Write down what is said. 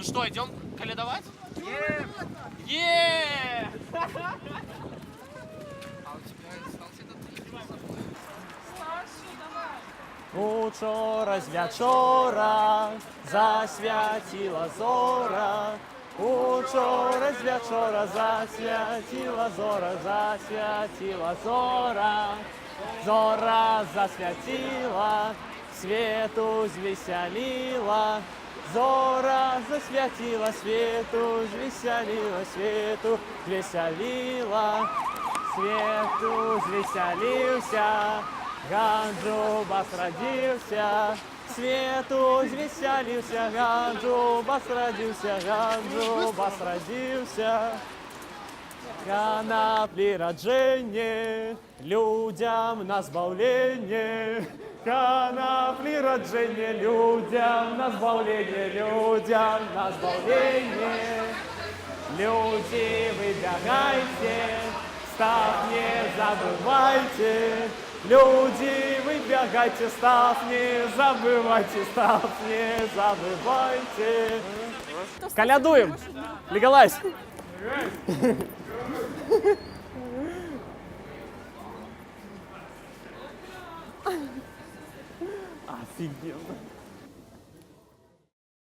Ну что, идем колядовать? Е! Е! А у тебя остался этот Учора звячора засвятила зора. Учора звячора засвятила зора, засвятила зора. Зора засвятила, свету звеселила. Зора засвятила, свету звеселила, свету звеселила. Свету звеселился, Ганджубас родился. Свету звеселился, Ганджубас родился, Ганджубас родился. Конопли роджение, людям на збавление. Конопли роджение, людям на збавление, людям на збавление. Люди, выбегайте, став не забывайте. Люди, выбегайте, став не забывайте, став не забывайте. Колядуем! Легалайз! Офигенно!